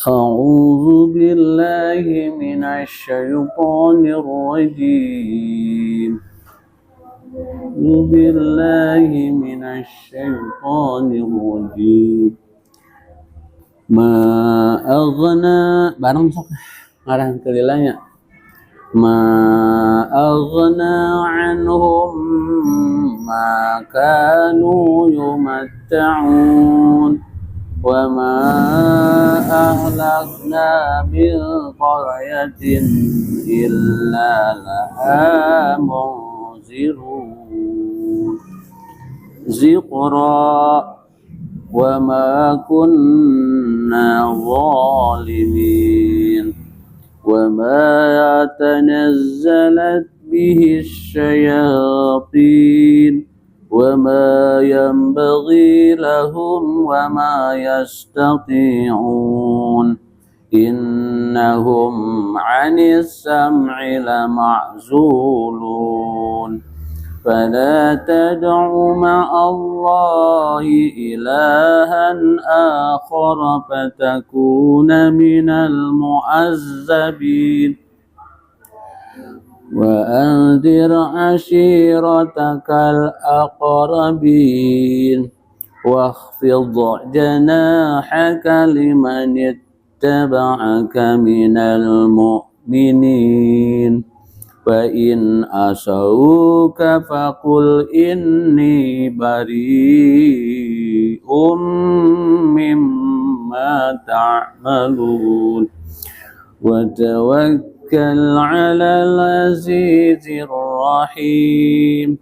أعوذ بالله من الشيطان الرجيم أعوذ بالله من الشيطان الرجيم ما أغنى bareng sok ngarang kelilanya ma أغنى عنهم ما كانوا يمتعون وما أهلكنا من قرية إلا لها منذرون ذكرى وما كنا ظالمين وما تنزلت به الشياطين وما ينبغي لهم وما يستطيعون إنهم عن السمع لمعزولون فلا تدع مع الله إلها آخر فتكون من المعذبين وأنذر عشيرتك الأقربين واخفض جناحك لمن اتبعك من المؤمنين فإن عصوك فقل إني بريء مما تعملون وتوكل على العزيز الرحيم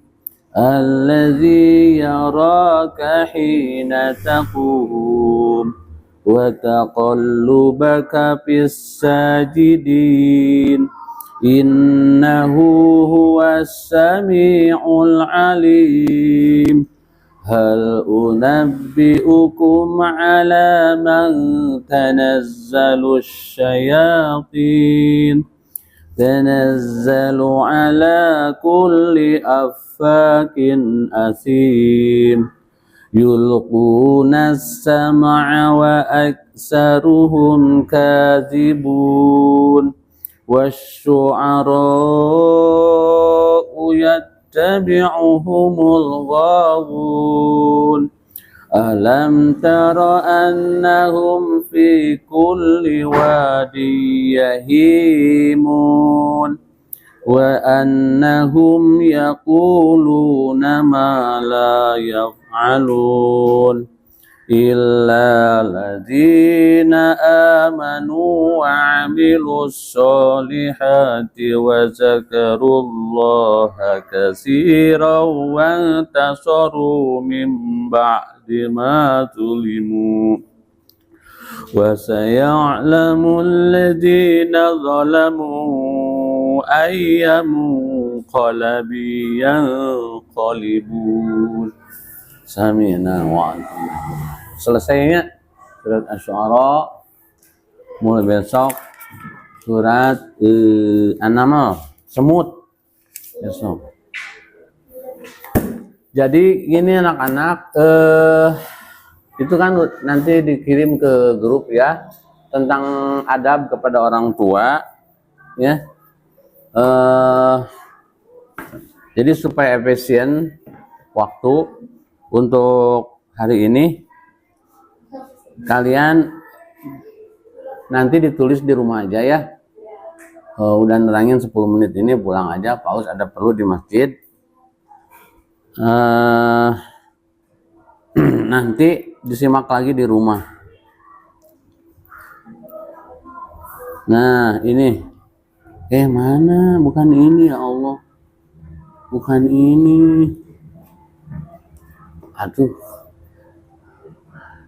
الذي يراك حين تقوم وتقلبك في الساجدين إنه هو السميع العليم هل أنبئكم على من تنزل الشياطين تنزل على كل أفاك أثيم يلقون السمع وأكثرهم كاذبون والشعراء يتبعهم الغاوون ألم تر أنهم في كل واد يهيمون وأنهم يقولون ما لا يفعلون إلا الذين آمنوا وعملوا الصالحات وذكروا الله كثيرا وانتصروا من بعد ما ظلموا وسيعلم الذين ظلموا أي منقلب ينقلبون. Sami'na wa ata'na. Selesainya surat Asy-Syu'ara, mulai besok surat An-Naml, semut besok. Jadi gini anak-anak, itu kan nanti dikirim ke grup ya, tentang adab kepada orang tua ya. Jadi supaya efisien waktu untuk hari ini, kalian nanti ditulis di rumah aja ya. Udah nerangin 10 menit ini, pulang aja, paus ada perlu di masjid. Nanti disimak lagi di rumah. Nah ini, mana? Bukan ini ya Allah, bukan ini. Aduh,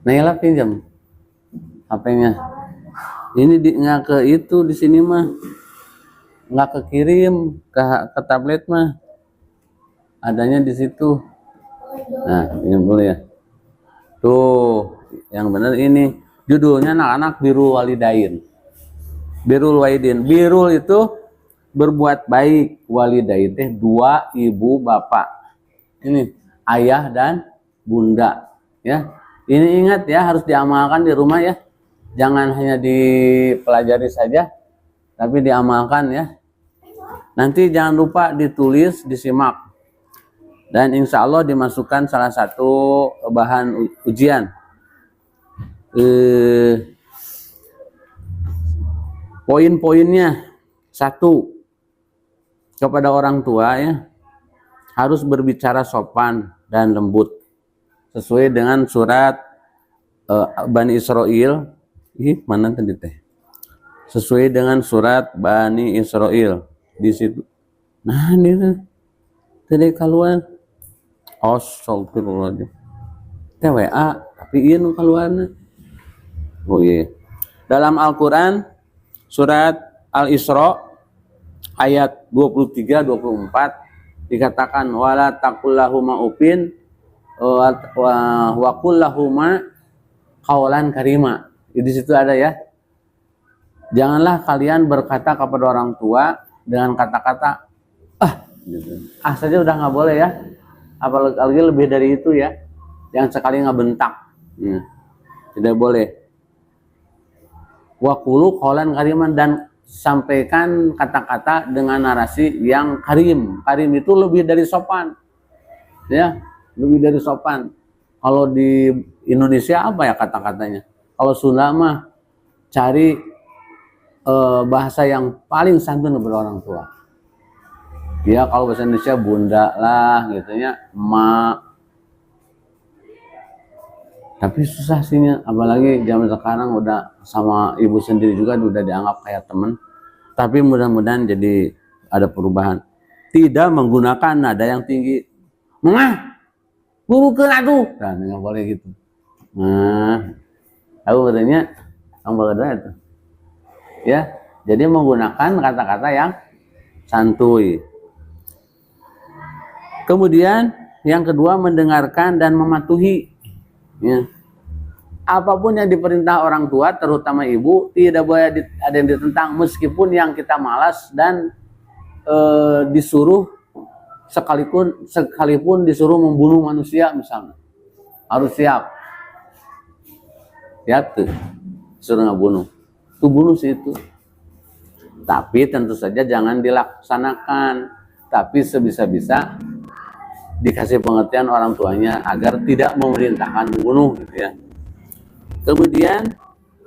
Naila pinjam HP-nya. Ini nggak ke itu, di sini mah nggak kekirim ke tablet mah, adanya di situ. Nah, pinjam dulu ya. Tuh, yang benar ini judulnya anak-anak Birrul Walidain. Birrul Walidain. Birrul itu berbuat baik, walidain teh dua ibu bapak. Ini ayah dan bunda ya. Ini ingat ya, harus diamalkan di rumah ya. Jangan hanya dipelajari saja, tapi diamalkan ya. Nanti jangan lupa ditulis, disimak. Dan insya Allah dimasukkan salah satu bahan ujian. Poin-poinnya, 1, kepada orang tua ya, harus berbicara sopan dan lembut sesuai dengan surat Bani Israel. Mana tadi teh? Sesuai dengan surat Bani Israel di situ. Nah, ini tadi keluar. Astagfirullahaladzim. TWA, tapi iya nu keluarnya. Oh iya. Dalam Al-Quran surat Al-Isra ayat 23-24 dikatakan wala taqullahuma upin wa qullahuma qaulan karima. Di situ ada ya. Janganlah kalian berkata kepada orang tua dengan kata-kata gitu. Saja udah nggak boleh ya. Apalagi lebih dari itu ya. Yang sekali ngebentak. Tidak boleh. Wa qulu qaulan kariman, dan sampaikan kata-kata dengan narasi yang karim. Karim itu lebih dari sopan. Ya, lebih dari sopan. Kalau di Indonesia apa ya kata-katanya? Kalau Sunda mah cari bahasa yang paling santun kepada orang tua. Ya, kalau bahasa Indonesia bunda lah gitu ya, emak. Tapi susah sihnya, apalagi zaman sekarang udah sama ibu sendiri juga udah dianggap kayak teman. Tapi mudah-mudahan jadi ada perubahan. Tidak menggunakan nada yang tinggi. Mama, burukeun atuh. Nah, nggak boleh gitu. Nah, aku katanya yang bagaimana itu? Ya, jadi menggunakan kata-kata yang santuy. Kemudian yang kedua, mendengarkan dan mematuhi. Ya. Apapun yang diperintah orang tua, terutama ibu, tidak boleh ada yang ditentang, meskipun yang kita malas dan disuruh sekalipun disuruh membunuh manusia misalnya, harus siap. Ya tuh, suruh ngebunuh, tuh bunuh sih itu. Tapi tentu saja jangan dilaksanakan, tapi sebisa-bisa dikasih pengertian orang tuanya agar tidak memerintahkan membunuh gitu ya. Kemudian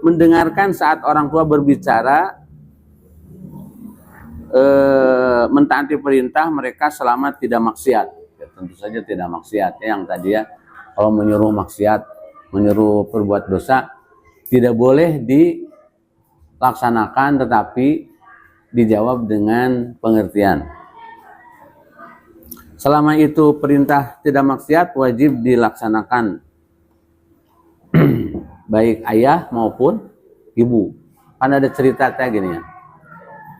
mendengarkan saat orang tua berbicara, mentaati perintah mereka selama tidak maksiat. Ya, tentu saja tidak maksiat ya, yang tadi ya, kalau menyuruh maksiat, menyuruh berbuat dosa, tidak boleh dilaksanakan, tetapi dijawab dengan pengertian. Selama itu perintah tidak maksiat, wajib dilaksanakan. Baik ayah maupun ibu. Kan ada cerita kayak gini ya.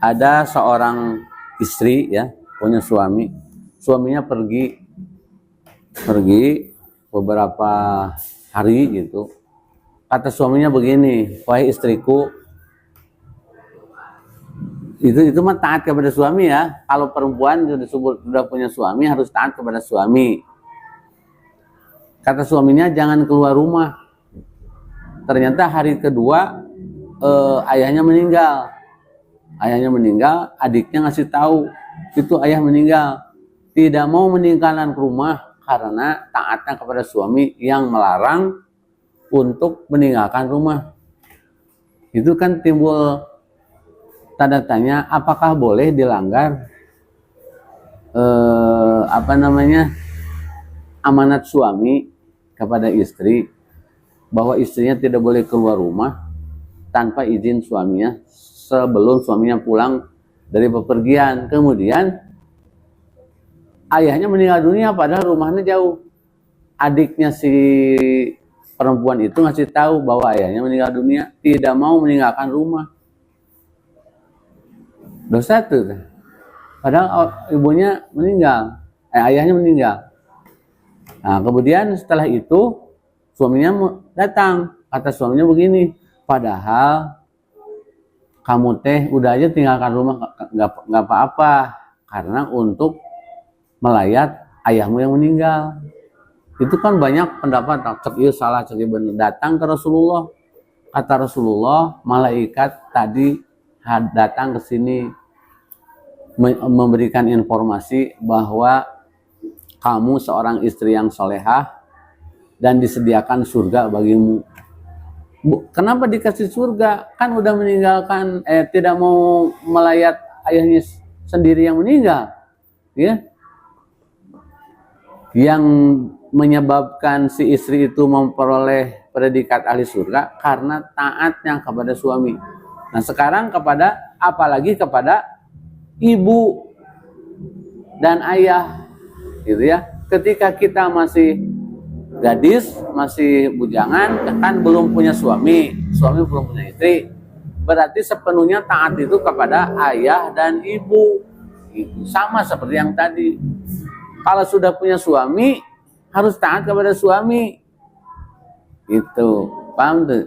Ada seorang istri ya, punya suami. Suaminya pergi beberapa hari gitu. Kata suaminya begini, wahai istriku, itu mah taat kepada suami ya. Kalau perempuan sudah punya suami harus taat kepada suami. Kata suaminya jangan keluar rumah. Ternyata hari kedua ayahnya meninggal. Ayahnya meninggal, adiknya ngasih tahu itu ayah meninggal. Tidak mau meninggalkan rumah karena taatnya kepada suami yang melarang untuk meninggalkan rumah. Itu kan timbul tanda tanya, apakah boleh dilanggar amanat suami kepada istri, bahwa istrinya tidak boleh keluar rumah tanpa izin suaminya sebelum suaminya pulang dari bepergian. Kemudian ayahnya meninggal dunia padahal rumahnya jauh. Adiknya si perempuan itu ngasih tahu bahwa ayahnya meninggal dunia, tidak mau meninggalkan rumah. Dosa tuh. Padahal ibunya meninggal, ayahnya meninggal. Nah, kemudian setelah itu suaminya datang, kata suaminya begini, padahal kamu teh udah aja tinggalkan rumah nggak apa-apa, karena untuk melayat ayahmu yang meninggal. Itu kan banyak pendapat, cek iya salah, cek iya benar. Datang ke Rasulullah, kata Rasulullah, malaikat tadi datang ke sini memberikan informasi bahwa kamu seorang istri yang solehah dan disediakan surga bagimu. Kenapa dikasih surga? Kan udah meninggalkan, tidak mau melayat ayahnya sendiri yang meninggal, ya. Yang menyebabkan si istri itu memperoleh predikat ahli surga karena taatnya kepada suami. Nah sekarang apalagi kepada ibu dan ayah, gitu ya. Ketika kita masih gadis, masih bujangan, kan belum punya suami belum punya istri, berarti sepenuhnya taat itu kepada ayah dan ibu. Itu sama seperti yang tadi. Kalau sudah punya suami, harus taat kepada suami. Itu, paham tuh?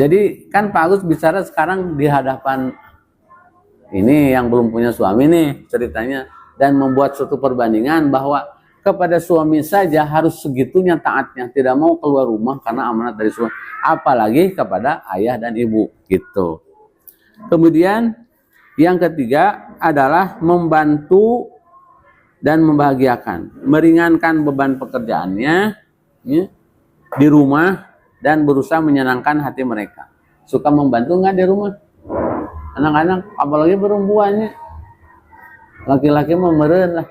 Jadi kan Pak Agus bicara sekarang di hadapan ini yang belum punya suami nih ceritanya, dan membuat suatu perbandingan bahwa kepada suami saja harus segitunya taatnya, tidak mau keluar rumah karena amanat dari suami, apalagi kepada ayah dan ibu, gitu. Kemudian yang ketiga adalah membantu dan membahagiakan, meringankan beban pekerjaannya ya, di rumah dan berusaha menyenangkan hati mereka. Suka membantu nggak di rumah? Anak-anak, apalagi perempuannya. Laki-laki mah meureun lah,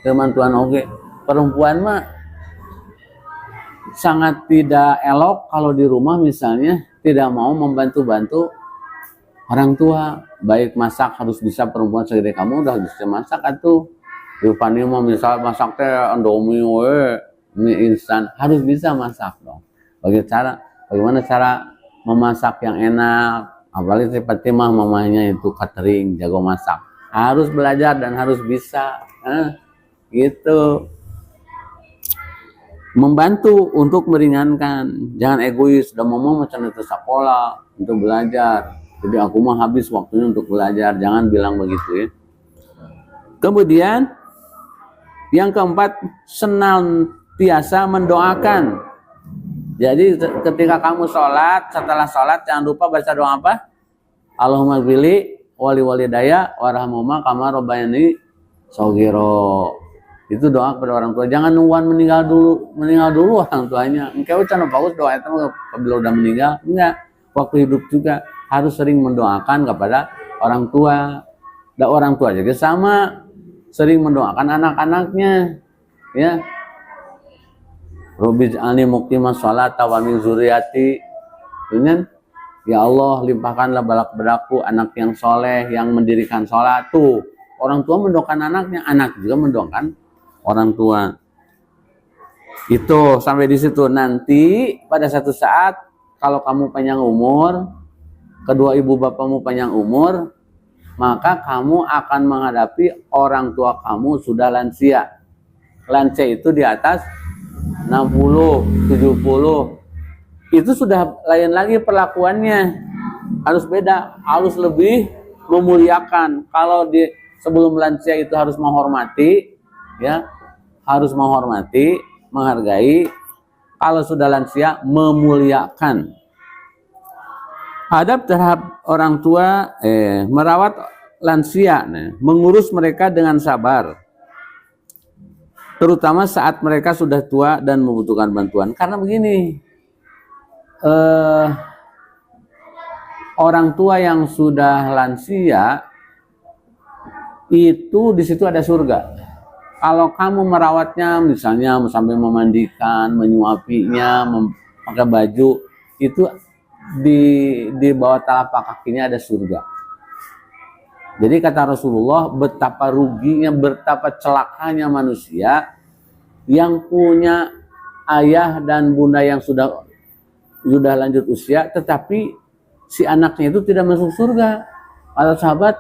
kemantuan oge. Perempuan mah sangat tidak elok kalau di rumah misalnya tidak mau membantu-bantu orang tua. Baik masak harus bisa, perempuan segede kamu udah bisa masak atuh. Rupanya mah misal masak teh Indomie mie instan, harus bisa masak dong. Bagaimana cara memasak yang enak? Apalagi seperti mamanya itu catering, jago masak. Harus belajar dan harus bisa. Gitu. Membantu untuk meringankan. Jangan egois, udah mau macam itu sekolah untuk belajar. Jadi aku mah habis waktunya untuk belajar. Jangan bilang begitu ya. Kemudian yang keempat, senantiasa mendoakan. Jadi ketika kamu sholat, setelah sholat jangan lupa baca doa apa? Allahumma ghfirli wali walidayya warhamhuma kama rabbayani shaghira. Itu doa kepada orang tua. Jangan nungguan meninggal dulu orang tuanya. Engkau can bagus doa itu bila udah meninggal. Enggak. Waktu hidup juga harus sering mendoakan kepada orang tua. Dan orang tua juga sama, sering mendoakan anak-anaknya, ya. Robbi ij'alni muqimas sholata wa min dzurriyyati. Ya Allah, limpahkanlah balak-balaku anak yang soleh, yang mendirikan sholat. Tuh, orang tua mendoakan anaknya, anak juga mendoakan orang tua. Itu sampai di situ. Nanti pada satu saat kalau kamu panjang umur, kedua ibu bapamu panjang umur, maka kamu akan menghadapi orang tua kamu sudah lansia. Lansia itu di atas 60, 70. Itu sudah lain lagi perlakuannya. Harus beda, harus lebih memuliakan. Kalau sebelum lansia itu harus menghormati, ya. Harus menghormati, menghargai. Kalau sudah lansia, memuliakan. Adab terhadap orang tua, merawat lansia, mengurus mereka dengan sabar, terutama saat mereka sudah tua dan membutuhkan bantuan. Karena begini, orang tua yang sudah lansia itu di situ ada surga. Kalau kamu merawatnya, misalnya sampai memandikan, menyuapinya, memakai baju, itu di bawah telapak kakinya ada surga. Jadi kata Rasulullah, betapa ruginya, betapa celakanya manusia yang punya ayah dan bunda yang sudah lanjut usia, tetapi si anaknya itu tidak masuk surga. Kata sahabat,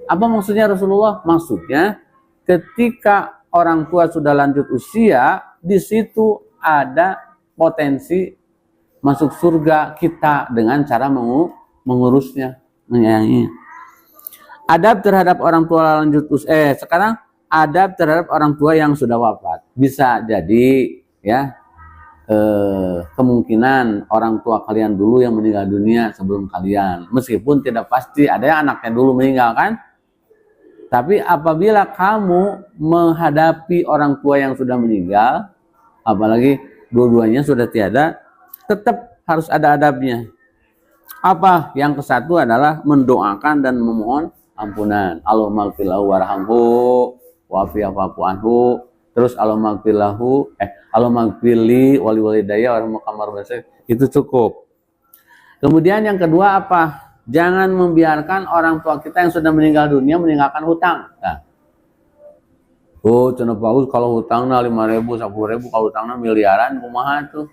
apa maksudnya Rasulullah? Maksudnya ketika orang tua sudah lanjut usia, di situ ada potensi masuk surga kita dengan cara mengurusnya, menyayanginya. Adab terhadap orang tua lanjut usia. Sekarang adab terhadap orang tua yang sudah wafat. Bisa jadi ya kemungkinan orang tua kalian dulu yang meninggal dunia sebelum kalian. Meskipun tidak pasti, ada yang anaknya dulu meninggal kan. Tapi apabila kamu menghadapi orang tua yang sudah meninggal, apalagi dua-duanya sudah tiada, tetap harus ada adabnya. Apa? Yang kesatu adalah mendoakan dan memohon ampunan. Allahumma ighfir lahu warhamhu wa'afu anhu. Terus Allahumma ighfirli wali walidayya warhamhum kama rabbayani. Itu cukup. Kemudian yang kedua apa? Jangan membiarkan orang tua kita yang sudah meninggal dunia meninggalkan hutang. Nah. Oh, cenah bagus kalau hutangnya 5.000, 10.000, kalau hutangnya miliaran kumaha tuh.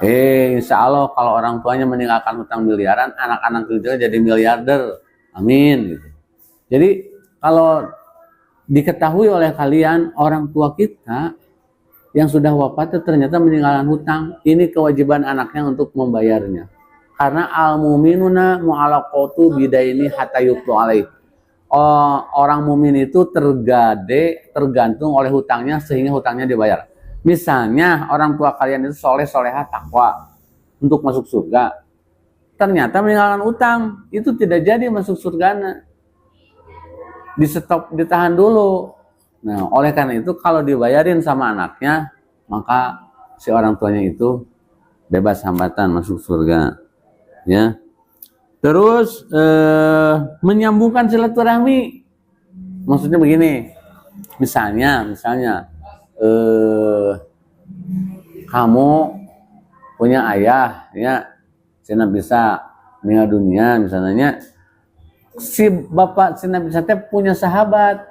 Insya Allah kalau orang tuanya meninggalkan hutang miliaran, anak-anak kita jadi miliarder. Amin. Gitu. Jadi kalau diketahui oleh kalian orang tua kita yang sudah wafat itu ternyata meninggalkan hutang, ini kewajiban anaknya untuk membayarnya. Karena al-mu'minuna mu'alaqatu bidaini hatta yuqdu alaih. Orang mukmin itu tergantung oleh hutangnya sehingga hutangnya dibayar. Misalnya orang tua kalian itu soleh solehah takwa untuk masuk surga, ternyata meninggalkan utang, itu tidak jadi masuk surga. Di stop, ditahan dulu. Nah, oleh karena itu kalau dibayarin sama anaknya, maka si orang tuanya itu bebas hambatan masuk surga. Ya. Terus menyambungkan silaturahmi. Maksudnya begini. Misalnya kamu punya ayah, ya, Sina bisa meninggal dunia, misalnya si bapak Sina bisa punya sahabat,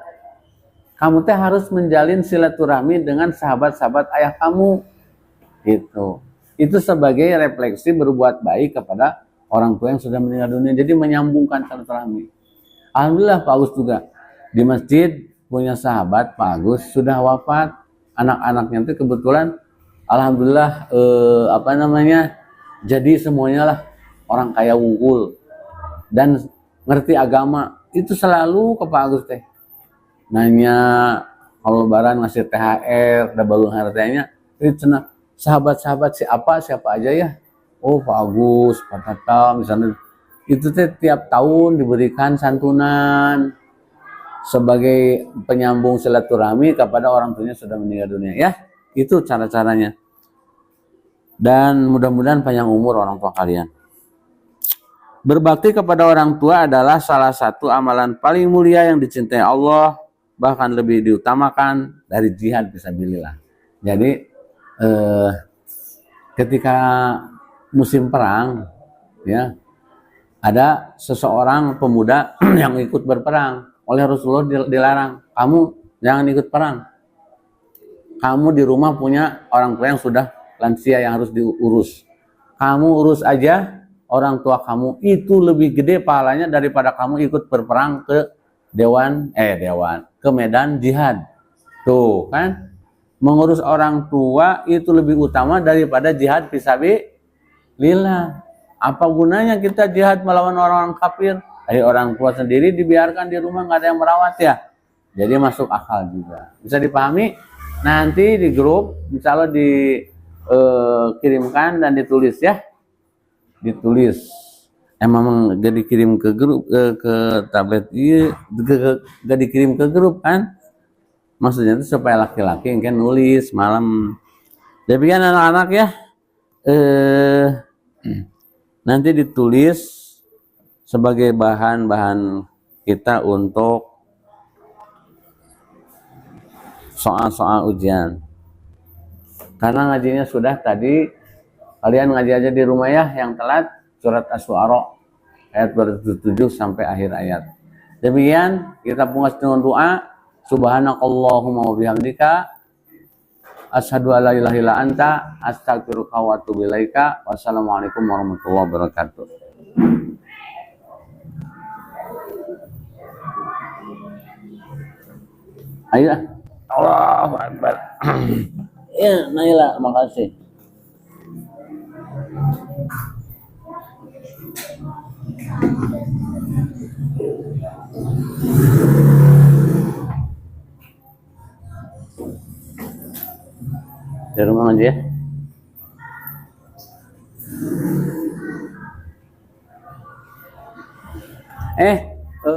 kamu harus menjalin silaturahmi dengan sahabat-sahabat ayah kamu, gitu. Itu sebagai refleksi berbuat baik kepada orang tua yang sudah meninggal dunia. Jadi menyambungkan silaturahmi. Alhamdulillah Pak Agus juga di masjid punya sahabat, Pak Agus sudah wafat. Anak-anaknya itu kebetulan alhamdulillah jadi semuanya lah orang kaya wungkul dan ngerti agama. Itu selalu ke Pak Agus teh nanya kalau lebaran ngasih THR, ada balung hartanya. Itu sahabat-sahabat siapa aja ya. Oh, Pak Agus, Pak Tata misalnya. Itu teh tiap tahun diberikan santunan sebagai penyambung silaturahmi kepada orang tuanya sudah meninggal dunia, ya. Itu cara-caranya. Dan mudah-mudahan panjang umur orang tua kalian. Berbakti kepada orang tua adalah salah satu amalan paling mulia yang dicintai Allah, bahkan lebih diutamakan dari jihad fisabilillah. Jadi ketika musim perang, ya, ada seseorang pemuda yang ikut berperang. Oleh Rasulullah dilarang, kamu jangan ikut perang. Kamu di rumah punya orang tua yang sudah lansia yang harus diurus. Kamu urus aja orang tua kamu, itu lebih gede pahalanya daripada kamu ikut berperang ke ke medan jihad. Tuh kan, mengurus orang tua itu lebih utama daripada jihad fisabilillah. Apa gunanya kita jihad melawan orang-orang kafir? Orang tua sendiri dibiarkan di rumah, nggak ada yang merawat, ya. Jadi masuk akal juga. Bisa dipahami? Nanti di grup, misalnya dikirimkan dan ditulis, ya. Ditulis. Emang gak dikirim ke grup, ke tablet, iya, gak dikirim ke grup kan? Maksudnya itu supaya laki-laki yang kan nulis malam. Jadi kan anak-anak ya, nanti ditulis sebagai bahan-bahan kita untuk soal-soal ujian. Karena ngajinya sudah tadi, kalian ngaji aja di rumah ya, yang telat surat Asy-Syu'ara ayat 27 sampai akhir ayat. Demikian kita pungas dengan doa. Subhanakallahumma wa bihamdika asyhadu an la ilaha illa anta astaghfiruka wa atubu ilaika. Wassalamualaikum warahmatullahi wabarakatuh. Ayo, Allahu Akbar. Ya, Naila, makasih. Di rumah aja ya. Eh,